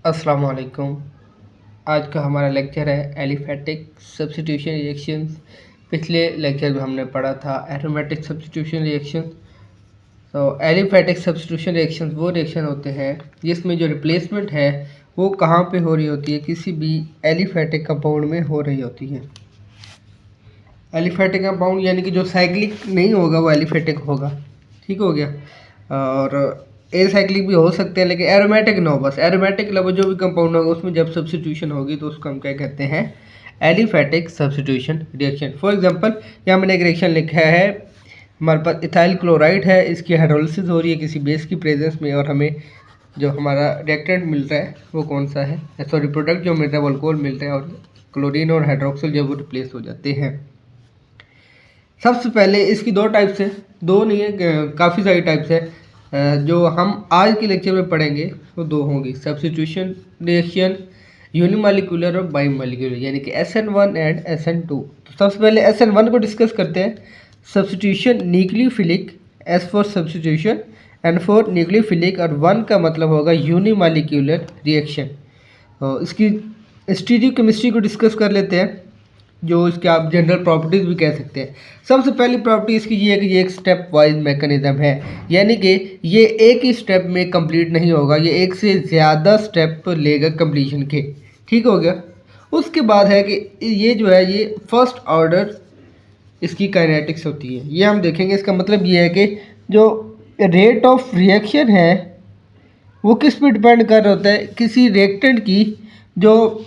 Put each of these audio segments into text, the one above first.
अस्सलाम वालेकुम। आज का हमारा लेक्चर है एलिफैटिक सब्स्टिट्यूशन रिएक्शंस। पिछले लेक्चर में हमने पढ़ा था एरोमेटिक सब्स्टिट्यूशन रिएक्शन। तो एलिफैटिक सब्स्टिट्यूशन रिएक्शंस वो रिएक्शन होते हैं जिसमें जो रिप्लेसमेंट है वो कहाँ पे हो रही होती है, किसी भी एलिफैटिक कंपाउंड में हो रही होती है। एलिफैटिक कंपाउंड यानी कि जो साइक्लिक नहीं होगा वो एलिफैटिक होगा, ठीक हो गया। और एसाइक्लिक भी हो सकते हैं लेकिन एरोमेटिक ना हो, बस एरोमेटिक अलावा जो भी कंपाउंड होगा उसमें जब सब्स्टिट्यूशन होगी तो उसको हम क्या कहते हैं, aliphatic substitution reaction. For example यहाँ मैंने एक रिएक्शन लिखा है, हमारे पास इथाइल क्लोराइड है, इसकी हाइड्रोलिसिस हो रही है किसी बेस की प्रेजेंस में और हमें जो हमारा रिएक्टेंट मिल रहा है वो कौन सा है, सॉरी प्रोडक्ट जो मिल रहा है वो अल्कोहल मिल रहा है और क्लोरीन और हाइड्रोक्सिल जब वो रिप्लेस हो जाते हैं। सबसे पहले इसकी दो टाइप्स है, दो नहीं है काफ़ी सारी टाइप्स है। जो हम आज के लेक्चर में पढ़ेंगे वो दो होंगी, सब्स्टिट्यूशन रिएक्शन यूनिमॉलिक्यूलर और बाईमॉलिक्यूलर, यानी कि SN1 एंड SN2। तो सबसे पहले SN1 को डिस्कस करते हैं। Substitution nucleophilic, S for substitution, N for nucleophilic और 1 का मतलब होगा यूनिमॉलिक्यूलर रिएक्शन। इसकी स्टीरियोकेमिस्ट्री को डिस्कस कर लेते हैं, जो इसके आप जनरल प्रॉपर्टीज़ भी कह सकते हैं। सबसे पहली प्रॉपर्टी इसकी ये है कि ये एक स्टेप वाइज मैकेनिज्म है, यानी कि ये एक ही स्टेप में कंप्लीट नहीं होगा, ये एक से ज़्यादा स्टेप लेगा कंप्लीशन के, ठीक हो गया। उसके बाद है कि ये जो है ये फर्स्ट ऑर्डर इसकी काइनेटिक्स होती है, ये हम देखेंगे। इसका मतलब ये है कि जो रेट ऑफ रिएक्शन है वो किस पे डिपेंड कर रहा होता है, किसी रिएक्टेंट की जो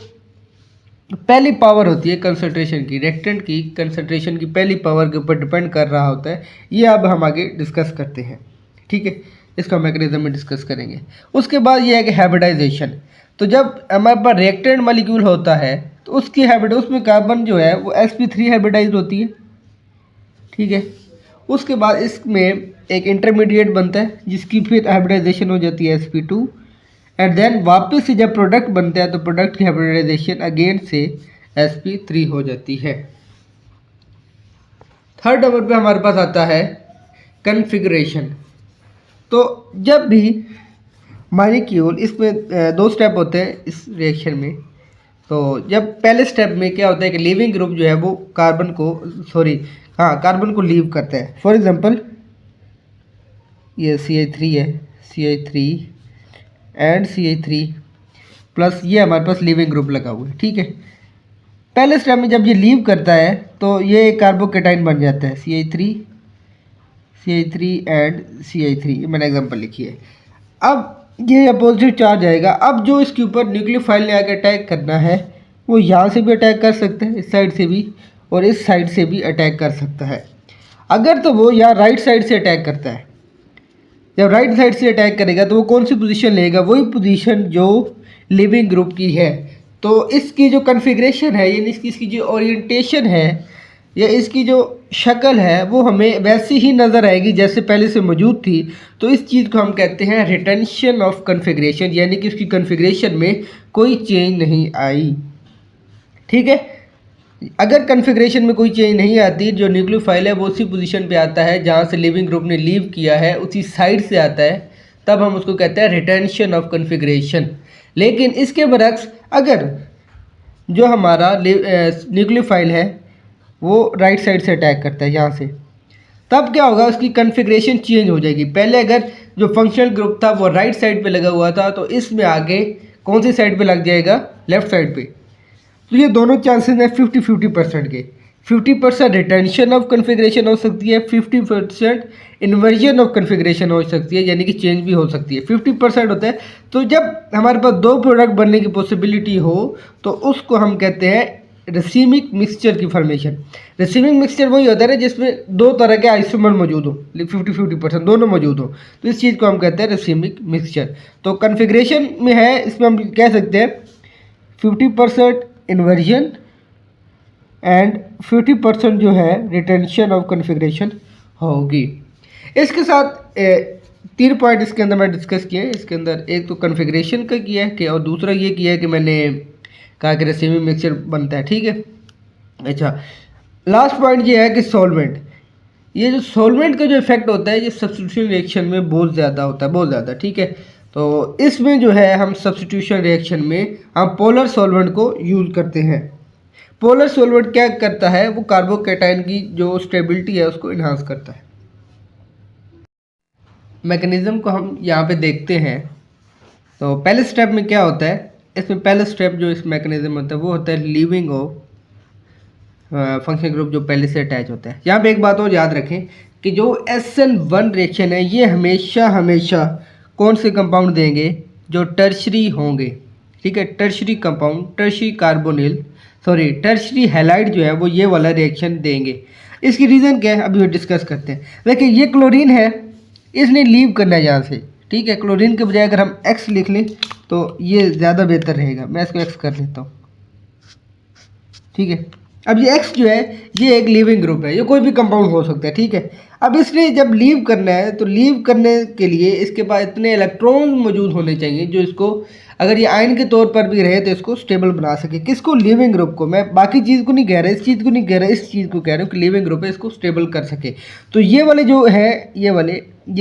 पहली पावर होती है कंसंट्रेशन की, रिएक्टेंट की कंसंट्रेशन की पहली पावर के ऊपर डिपेंड कर रहा होता है। ये अब हम आगे डिस्कस करते हैं, ठीक है, इसका मैकेनिज्म में डिस्कस करेंगे। उसके बाद ये है कि हाइब्रिडाइजेशन। तो जब हमारे पास रिएक्टेंट मॉलिक्यूल होता है तो उसकी उसमें कार्बन जो है वो sp3 हाइब्रिडाइज होती है, ठीक है। उसके बाद इसमें एक इंटरमीडिएट बनता है जिसकी फिर हाइब्रिडाइजेशन हो जाती है sp2 एंड देन वापस से जब प्रोडक्ट बनता है तो प्रोडक्ट की हाइब्रिडाइजेशन अगेन से sp3 हो जाती है। थर्ड नंबर पे हमारे पास आता है कन्फिग्रेशन। तो जब भी मॉलिक्यूल, इसमें दो स्टेप होते हैं इस रिएक्शन में। तो जब पहले स्टेप में क्या होता है कि लीविंग ग्रुप जो है वो कार्बन को लीव करता है। फॉर एग्जांपल ये CH3 है, CH3 एंड CH3 प्लस ये हमारे पास लीविंग ग्रुप लगा हुआ है, ठीक है। पहले स्टेप में जब ये लीव करता है तो ये कार्बोकेटाइन बन जाता है, CH3 एंड CH3, मैंने एग्जांपल लिखी है। अब ये पॉजिटिव चार्ज आएगा, अब जो इसके ऊपर न्यूक्लियोफाइल ने आके अटैक करना है वो यहाँ से भी अटैक कर सकता है, इस साइड से भी और इस साइड से भी अटैक कर सकता है। अगर तो वो यहाँ राइट साइड से अटैक करता है, जब राइट साइड से अटैक करेगा तो वो कौन सी पोजीशन लेगा, वही पोजीशन जो लिविंग ग्रुप की है। तो इसकी जो कॉन्फ़िगरेशन है यानी इसकी जो ओरिएंटेशन है या इसकी जो शक्ल है वो हमें वैसी ही नज़र आएगी जैसे पहले से मौजूद थी। तो इस चीज़ को हम कहते हैं रिटेंशन ऑफ कॉन्फ़िगरेशन, यानी कि उसकी कॉन्फ़िगरेशन में कोई चेंज नहीं आई, ठीक है। अगर कॉन्फ़िगरेशन में कोई चेंज नहीं आती, जो न्यूक्लियोफाइल है वो उसी पोजीशन पे आता है जहाँ से लिविंग ग्रुप ने लीव किया है, उसी साइड से आता है, तब हम उसको कहते हैं रिटेंशन ऑफ कॉन्फ़िगरेशन। लेकिन इसके बरक्स अगर जो हमारा न्यूक्लियोफाइल है वो राइट साइड से अटैक करता है यहाँ से, तब क्या होगा, उसकी कॉन्फ़िगरेशन चेंज हो जाएगी। पहले अगर जो फंक्शनल ग्रुप था वो राइट साइड पे लगा हुआ था तो इसमें आगे कौन सी साइड पे लग जाएगा, लेफ़्ट साइड पे। तो ये दोनों चांसेस हैं 50-50% के। 50% रिटेंशन ऑफ कॉन्फ़िगरेशन हो सकती है, 50% इन्वर्जन ऑफ कॉन्फ़िगरेशन हो सकती है, यानी कि चेंज भी हो सकती है। 50% होता है। तो जब हमारे पास दो प्रोडक्ट बनने की पॉसिबिलिटी हो तो उसको हम कहते हैं रेसिमिक मिक्सचर की फॉर्मेशन। रेसिमिक मिक्सचर वही होता है ना जिसमें दो तरह के आइसोमर मौजूद हो, 50-50% दोनों मौजूद हो, तो इस चीज़ को हम कहते हैं रेसिमिक मिक्सचर। तो कॉन्फ़िगरेशन में है, इसमें हम कह सकते हैं 50% इन्वर्जन एंड 50% जो है रिटेंशन ऑफ कॉन्फ़िगरेशन होगी। इसके साथ तीन पॉइंट इसके अंदर मैं डिस्कस किए। इसके अंदर एक तो कॉन्फ़िगरेशन का किया है कि, और दूसरा ये किया है कि मैंने कहा कि रेसिमिक मिक्सचर बनता है, ठीक है। अच्छा, लास्ट पॉइंट ये है कि सॉल्वेंट। ये जो सॉल्वेंट का जो इफेक्ट होता है ये सब्स्टिट्यूशन रिएक्शन में बहुत ज़्यादा होता है, बहुत ज़्यादा, ठीक है। तो इसमें जो है हम सब्स्टिट्यूशन रिएक्शन में हम पोलर सॉल्वेंट को यूज़ करते हैं। पोलर सॉल्वेंट क्या करता है, वो कार्बोकैटायन की जो स्टेबिलिटी है उसको इन्हांस करता है। मैकेनिज्म को हम यहाँ पे देखते हैं। तो पहले स्टेप में क्या होता है, इसमें पहले स्टेप जो इस मैकेनिज्म होता है वो होता है लीविंग ऑफ फंक्शनल ग्रुप जो पहले से अटैच होता है। यहाँ पे एक बात और याद रखें कि जो SN1 रिएक्शन है ये हमेशा हमेशा कौन से कंपाउंड देंगे, जो टर्शरी होंगे, ठीक है, tertiary compound, tertiary carbonyl sorry tertiary halide जो है वो ये वाला रिएक्शन देंगे। इसकी रीज़न क्या है अभी हम डिस्कस करते हैं। देखिए ये क्लोरीन है, इसने लीव करना है यहाँ से, ठीक है। क्लोरीन के बजाय अगर हम X लिख लें तो ये ज़्यादा बेहतर रहेगा। मैं इसको X कर लेता हूँ, ठीक है। अब ये X जो है ये एक लीविंग ग्रुप है, ये कोई भी कंपाउंड हो सकता है, ठीक है। अब इसने जब लीव करना है तो लीव करने के लिए इसके पास इतने इलेक्ट्रॉन मौजूद होने चाहिए जो इसको, अगर ये आयन के तौर पर भी रहे तो इसको स्टेबल बना सके। किसको, लिविंग ग्रुप को। मैं बाकी चीज़ को नहीं कह रहा, इस चीज़ को नहीं कह रहा, इस चीज़ को कह रहा हूँ कि लिविंग ग्रुप है, इसको स्टेबल कर सके। तो ये वाले जो है ये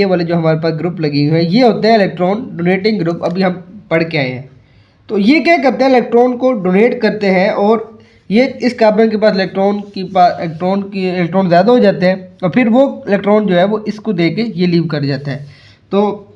वाले जो हमारे पास ग्रुप लगी हुई है ये होते हैं इलेक्ट्रॉन डोनेटिंग ग्रुप। अभी हम पढ़ के आए हैं। तो ये क्या करते हैं, इलेक्ट्रॉन को डोनेट करते हैं और ये इस कार्बन के पास इलेक्ट्रॉन ज़्यादा हो जाते हैं और फिर वो इलेक्ट्रॉन जो है वो इसको दे के ये लीव कर जाता है। तो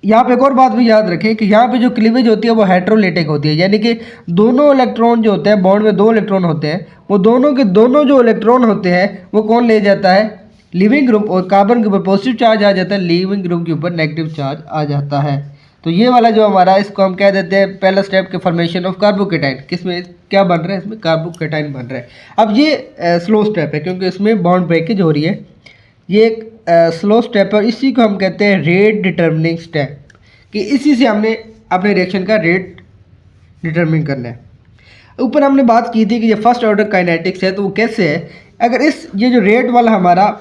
यहाँ पे एक और बात भी याद रखें कि यहाँ पे जो क्लीवेज होती है वो हेट्रोलेटिक होती है, यानी कि दोनों इलेक्ट्रॉन जो होते हैं, बॉन्ड में 2 इलेक्ट्रॉन होते हैं, वो दोनों के दोनों जो इलेक्ट्रॉन होते हैं वो कौन ले जाता है, लिविंग ग्रुप। और कार्बन के ऊपर पॉजिटिव चार्ज आ जाता है, लिविंग ग्रुप के ऊपर नेगेटिव चार्ज आ जाता है। तो ये वाला जो हमारा, इसको हम कह देते हैं पहला स्टेप के फॉर्मेशन ऑफ कार्बोकेटाइन। किसमें क्या बन रहा है, इसमें कार्बोकेटाइन बन रहा है। अब ये स्लो स्टेप है क्योंकि इसमें बॉन्ड ब्रेकेज हो रही है, ये एक स्लो स्टेप है। इसी को हम कहते हैं रेट डिटर्मिनिंग स्टेप, कि इसी से हमने अपने रिएक्शन का रेट डिटर्मिन करना है। ऊपर हमने बात की थी कि ये फर्स्ट ऑर्डर काइनेटिक्स है, तो वो कैसे है, अगर ये जो रेट वाला हमारा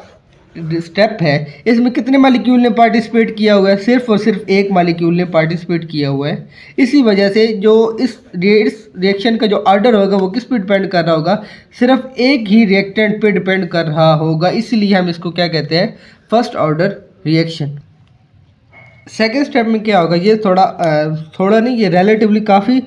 स्टेप है इसमें कितने मालिक्यूल ने पार्टिसिपेट किया हुआ है, सिर्फ और सिर्फ एक मालिक्यूल ने पार्टिसिपेट किया हुआ है। इसी वजह से जो इस रिएक्शन का जो ऑर्डर होगा वो किस पे डिपेंड कर रहा होगा, सिर्फ एक ही रिएक्टेंट पे डिपेंड कर रहा होगा। इसलिए हम इसको क्या कहते हैं, first order reaction. Second step में क्या होगा, ये थोड़ा नहीं, ये रिलेटिवली काफ़ी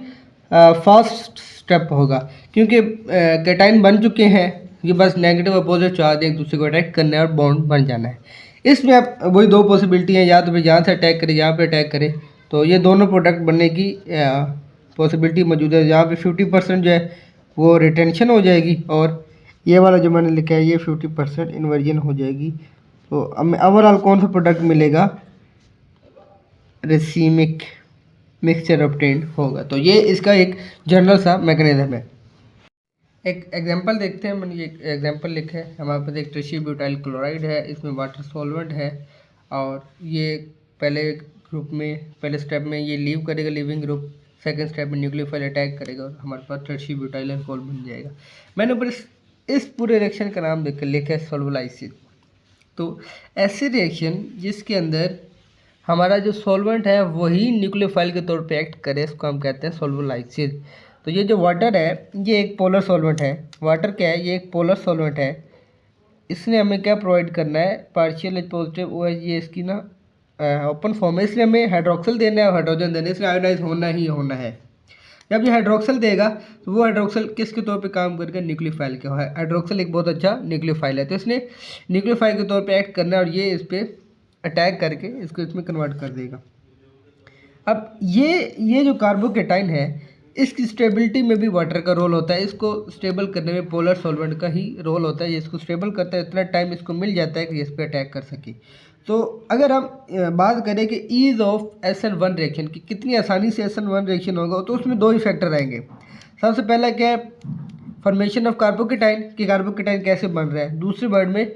फास्ट स्टेप होगा क्योंकि कैटाइन बन चुके हैं, ये बस नेगेटिव और पॉजिटिव चार्ज एक दूसरे को अटैक करना है और बॉन्ड बन जाना है। इसमें अब वही 2 पॉसिबिलिटी हैं, या तो फिर यहाँ से अटैक करे, यहाँ पे अटैक करे, तो ये दोनों प्रोडक्ट बनने की पॉसिबिलिटी मौजूद है। यहाँ पे 50% जो है वो रिटेंशन हो जाएगी और ये वाला जो मैंने लिखा है ये 50% इन्वर्जन हो जाएगी। तो हमें ओवरऑल कौन सा प्रोडक्ट मिलेगा, रेसिमिक मिक्सचर ऑब्टेन्ड होगा। तो ये इसका एक जनरल सा मैकेनिज्म है। एक एग्जांपल देखते हैं। मैंने एक एग्जांपल लिखा है, हमारे पास एक टर्शियरी ब्यूटाइल क्लोराइड है, इसमें वाटर सॉल्वेंट है और ये पहले स्टेप में ये लीव करेगा, लिविंग ग्रुप। सेकंड स्टेप में न्यूक्लियोफाइल अटैक करेगा और हमारे पास टर्शियरी ब्यूटाइल अल्कोहल बन जाएगा। मैंने ऊपर इस पूरे रिएक्शन का नाम लिखा है सॉल्वोलाइसिस। तो ऐसे रिएक्शन जिसके अंदर हमारा जो सॉल्वेंट है वही न्यूक्लियोफाइल के तौर पे एक्ट करे, इसको हम कहते हैं सॉल्वोलाइसिस। तो ये जो वाटर है ये एक पोलर सॉल्वेंट है। वाटर क्या है, ये एक पोलर सॉल्वेंट है। इसने हमें क्या प्रोवाइड करना है, partial H positive O H, ये इसकी ना ओपन फॉर्म है, इसलिए हमें हाइड्रोक्सिल देना है और हाइड्रोजन देना है, इसलिए आयोनाइज होना ही होना है। जब ये हाइड्रोक्सिल देगा तो वो हाइड्रोक्सिल किसके तौर पे काम करेगा, न्यूक्लियोफाइल के। हाइड्रोक्सिल एक बहुत अच्छा न्यूक्लियोफाइल है, तो इसने न्यूक्लियोफाइल के तौर पे एक्ट करना है और ये इस पर अटैक करके इसको इसमें कन्वर्ट कर देगा। अब ये जो कार्बोकेटाइन है इसकी स्टेबिलिटी में भी वाटर का रोल होता है। इसको स्टेबल करने में पोलर सॉल्वेंट का ही रोल होता है। ये इसको स्टेबल करता है, इतना टाइम इसको मिल जाता है कि इस पर अटैक कर सके। तो अगर हम बात करें कि ईज़ ऑफ SN1 रिएक्शन की, कितनी आसानी से SN1 रिएक्शन होगा, तो उसमें 2 ही फैक्टर आएंगे। सबसे पहला क्या है, फॉर्मेशन ऑफ कार्बोकेटाइन, कि कार्बोकेटाइन कैसे बन रहा है। दूसरे वर्ड में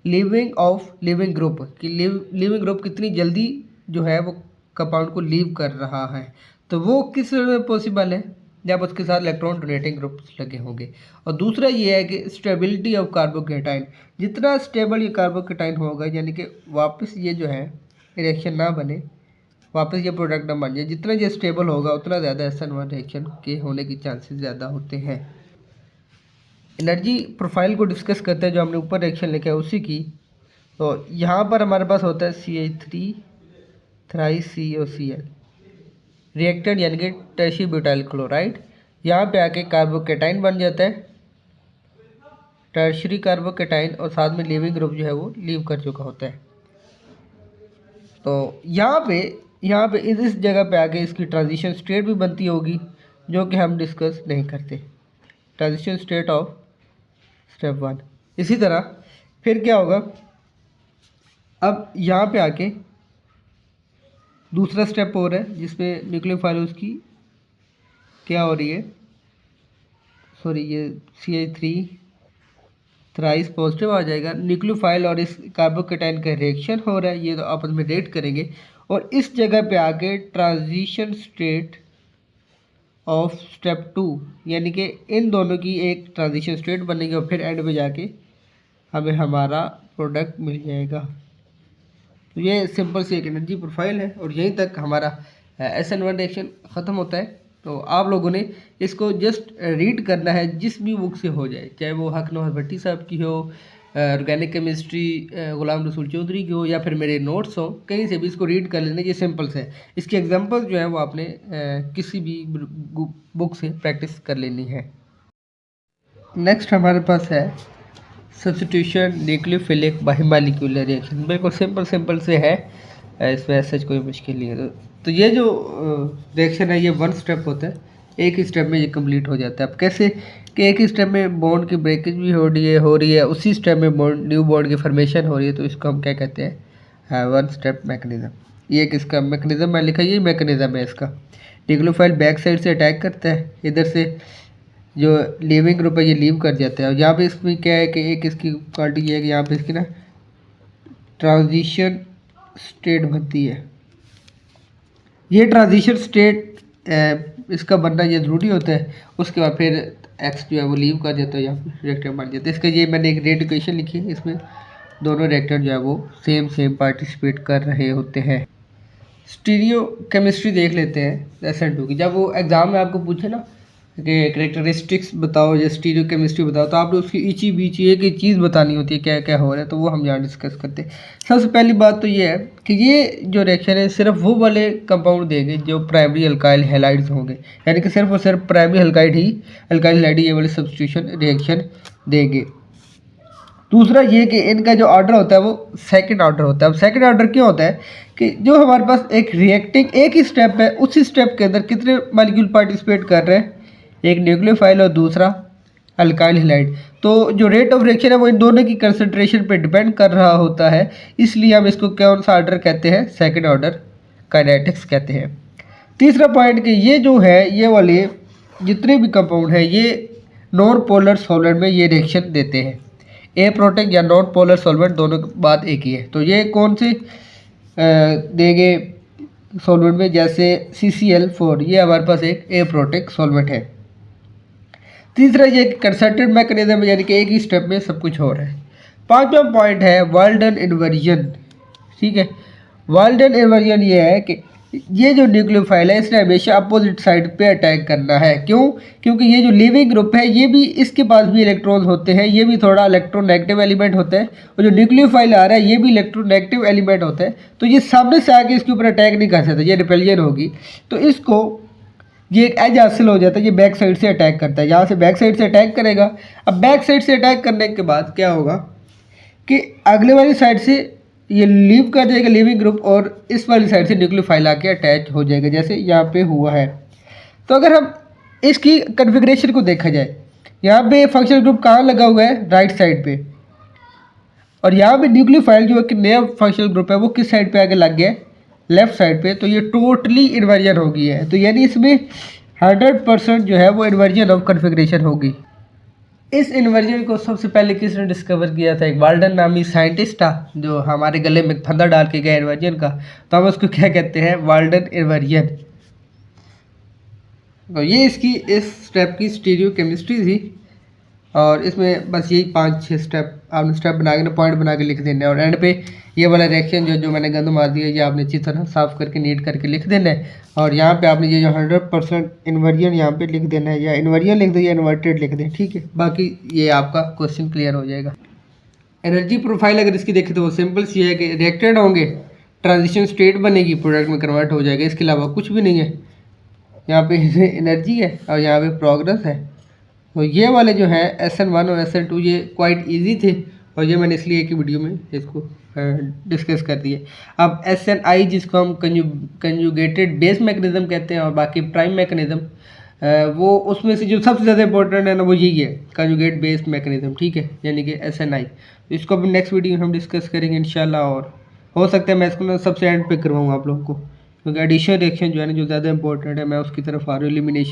लिविंग ग्रुप, कि लिविंग ग्रुप कितनी जल्दी जो है वो कंपाउंड को लीव कर रहा है। तो वो किस में पॉसिबल है, जब उसके साथ इलेक्ट्रॉन डोनेटिंग ग्रुप्स लगे होंगे। और दूसरा ये है कि स्टेबिलिटी ऑफ कार्बोकेटाइन, जितना स्टेबल ये कार्बोकेटाइन होगा, यानी कि वापस ये जो है रिएक्शन ना बने, वापस ये प्रोडक्ट ना बन जाए, जितना ये स्टेबल होगा उतना ज़्यादा SN1 रिएक्शन के होने के चांसेस ज़्यादा होते हैं। एनर्जी प्रोफाइल को डिस्कस करते हैं, जो हमने ऊपर रिएक्शन लिखा है उसी की। तो यहाँ पर हमारे पास होता है CH3 3COCl रिएक्टेड यानी कि टर्शी ब्यूटाइल क्लोराइड, यहाँ पे आके कार्बोकेटाइन बन जाता है, टर्शरी कार्बोकेटाइन, और साथ में लीविंग ग्रुप जो है वो लीव कर चुका होता है। तो यहाँ पे इस जगह पे आके इसकी ट्रांजिशन स्टेट भी बनती होगी, जो कि हम डिस्कस नहीं करते, ट्रांजिशन स्टेट ऑफ स्टेप 1। इसी तरह फिर क्या होगा, अब यहाँ पे आके दूसरा स्टेप हो रहा है जिसमें न्यूक्लियोफाइल उसकी क्या हो रही है, सॉरी ये CH3 थ्राइस पॉजिटिव आ जाएगा, न्यूक्लियोफाइल और इस कार्बोकेटाइन का रिएक्शन हो रहा है, ये तो आपस में रिएक्ट करेंगे और इस जगह पे आके ट्रांजिशन स्टेट ऑफ स्टेप 2 यानी कि इन दोनों की एक ट्रांजिशन स्टेट बनेगी और फिर एंड पे जाके हमें हमारा प्रोडक्ट मिल जाएगा। तो ये सिंपल सी एक एनर्जी प्रोफाइल है और यहीं तक हमारा SN1 रिएक्शन ख़त्म होता है। तो आप लोगों ने इसको जस्ट रीड करना है, जिस भी बुक से हो जाए, चाहे वो हक नौहर भट्टी साहब की हो, ऑर्गेनिक केमिस्ट्री गुलाम रसूल चौधरी की हो, या फिर मेरे नोट्स हो, कहीं से भी इसको रीड कर लेना। ये सिंपल से है, इसके एग्जांपल जो है वो आपने किसी भी बुक से प्रैक्टिस कर लेनी है। नेक्स्ट हमारे पास है सब्स्टिट्यूशन न्यूक्लियोफिलिक बाइमॉलिक्यूलर रिएक्शन। बिल्कुल सिंपल से है, इसमें ऐसा कोई मुश्किल नहीं है। तो ये जो रिएक्शन है ये 1 स्टेप होता है, एक ही स्टेप में ये कंप्लीट हो जाता है। अब कैसे कि एक ही स्टेप में बॉन्ड की ब्रेकेज भी हो रही है, उसी स्टेप में न्यू बॉन्ड की फॉर्मेशन हो रही है, तो इसको हम क्या कहते हैं, 1 स्टेप मैकेनिज्म। ये किसका मैकेनिज्म मैं लिखा, ये मैकेनिज्म है इसका। न्यूक्लियोफाइल बैक साइड से अटैक करता है, इधर से जो लीविंग ग्रुप है ये लीव कर जाता है। और यहाँ पे इसमें क्या है कि एक इसकी क्वालिटी ये है कि यहाँ पे इसकी ना ट्रांजिशन स्टेट बनती है। ये ट्रांजिशन स्टेट इसका बनना ये ज़रूरी होता है। उसके बाद फिर एक्स जो है वो लीव कर जाता है, यहाँ पे रिएक्टर बन जाता है। इसका ये मैंने एक रेट इक्वेशन लिखी है, इसमें दोनों रिएक्टर जो है वो सेम पार्टिसिपेट कर रहे होते हैं। स्टीरियो केमिस्ट्री देख लेते हैं SN2 की। जब वो एग्ज़ाम में आपको पूछे ना कि कैरेक्टरिस्टिक्स बताओ या स्टीरियो केमिस्ट्री बताओ, तो आपने उसकी इची बीची एक ही चीज़ बतानी होती है, क्या क्या हो रहा है, तो वो हम यहाँ डिस्कस करते हैं। सबसे पहली बात तो ये है कि ये जो रिएक्शन है सिर्फ वो वाले कंपाउंड देंगे जो प्राइमरी अल्काइल हैलाइड्स होंगे, यानी कि सिर्फ और सिर्फ प्राइमरी अल्काइल हैलाइड ये वाले सब्स्टिट्यूशन रिएक्शन देंगे। दूसरा ये कि इनका जो ऑर्डर होता है वो सेकंड ऑर्डर होता है। अब सेकंड ऑर्डर क्यों होता है कि जो हमारे पास एक रिएक्टिंग एक ही स्टेप है, उसी स्टेप के अंदर कितने मॉलिक्यूल पार्टिसिपेट कर रहे हैं, एक न्यूक्लियोफाइल और दूसरा अल्काइल हैलाइड। तो जो रेट ऑफ रिएक्शन है वो इन दोनों की कंसंट्रेशन पे डिपेंड कर रहा होता है, इसलिए हम इसको कौन सा ऑर्डर कहते हैं, सेकंड ऑर्डर काइनेटिक्स कहते हैं। तीसरा पॉइंट कि ये जो है ये वाले जितने भी कंपाउंड हैं ये नॉन पोलर सॉल्वेंट में ये रिएक्शन देते हैं। ए प्रोटेक्ट या नॉन पोलर सॉल्वेंट दोनों की बात एक ही है। तो ये कौन से देंगे सॉल्वेंट में, जैसे CCl4 ये हमारे पास एक ए प्रोटेक्ट सॉल्वेंट है। तीसरा ये कंसर्टेड मैकेनिज्म यानी कि एक ही स्टेप में सब कुछ हो रहा है। पांचवा पॉइंट है वाल्डन इन्वर्जन। ठीक है, वाल्डन इन्वर्जन ये है कि ये जो न्यूक्लियोफाइल है इसने हमेशा अपोजिट साइड पे अटैक करना है। क्यों? क्योंकि ये जो लीविंग ग्रुप है ये भी इसके पास भी इलेक्ट्रॉन्स होते हैं, ये भी थोड़ा इलेक्ट्रोनेगेटिव एलिमेंट होता है, और जो न्यूक्लियोफाइल आ रहा है ये भी इलेक्ट्रोनेगेटिव एलिमेंट होता है। तो ये सामने से आके इसके ऊपर अटैक नहीं कर सकता, ये रिपेलियन होगी। तो इसको ये एक एज हासिल हो जाता है, ये बैक साइड से अटैक करता है, यहाँ से बैक साइड से अटैक करेगा। अब बैक साइड से अटैक करने के बाद क्या होगा कि अगले वाली साइड से ये लीव कर देगा लीविंग ग्रुप, और इस वाली साइड से न्यूक्लियोफाइल आके अटैच हो जाएगा, जैसे यहाँ पे हुआ है। तो अगर हम इसकी कन्फिग्रेशन को देखा जाए, यहाँ पे फंक्शनल ग्रुप कहाँ लगा हुआ है, राइट साइड पे, और यहाँ पे न्यूक्लियोफाइल जो एक नया फंक्शनल ग्रुप है वो किस साइड पे आके लग गया है, लेफ्ट साइड पे। तो ये टोटली इन्वर्जन हो गई है। तो यानी इसमें 100% जो है वो इन्वर्जन ऑफ कन्फिग्रेशन होगी। इस इन्वर्जन को सबसे पहले किसने डिस्कवर किया था, एक वाल्डन नामी साइंटिस्ट था जो हमारे गले में फंदा डाल के गया इन्वर्जन का, तो हम उसको क्या कहते हैं, वाल्डन इन्वर्जन। तो ये इसकी इस स्टेप की स्टीरियो केमिस्ट्री थी, और इसमें बस यही 5-6 स्टेप आपने स्टेप बना के पॉइंट बना के लिख देना है, और एंड पे ये वाला रिएक्शन जो मैंने गंद मार दिया ये आपने अच्छी तरह साफ़ करके नीट करके लिख देना है। और यहाँ पे आपने ये जो 100% इन्वर्जन यहाँ पे लिख देना है, या इन्वर्जन लिख दो या इन्वर्टेड लिख दें, ठीक है। बाकी ये आपका क्वेश्चन क्लियर हो जाएगा। एनर्जी प्रोफाइल अगर इसकी देखें तो वो सिंपल सी है कि रिएक्टेड होंगे ट्रांजिशन स्टेट बनेगी, प्रोडक्ट में कन्वर्ट हो जाएगा, इसके अलावा कुछ भी नहीं है। यहाँ पे एनर्जी है और यहाँ पे प्रोग्रेस है। तो ये वाले जो है SN1 और SN2 ये क्वाइट इजी थे, और ये मैंने इसलिए एक ही वीडियो में इसको डिस्कस कर दिए। अब SNI जिसको हम कंजुगेटेड बेस मैकेनिज्म कहते हैं और बाकी प्राइम मैकेनिज्म, वो उसमें से जो सबसे ज़्यादा इंपॉर्टेंट है ना वो यही है, कंजुगेट बेस मैकेनिज्म, ठीक है, यानी कि SNI। तो इसको अब नेक्स्ट वीडियो में हम डिस्कस करेंगे इंशाल्लाह, और हो सकता है मैं इसको ना सबसे एंड पे करवाऊँ आप लोगों को, क्योंकि एडिशन रिएक्शन जो है ना जो ज़्यादा इंपॉर्टेंट है, मैं उसकी तरफ आ रहा हूँ, एलिमिनेशन।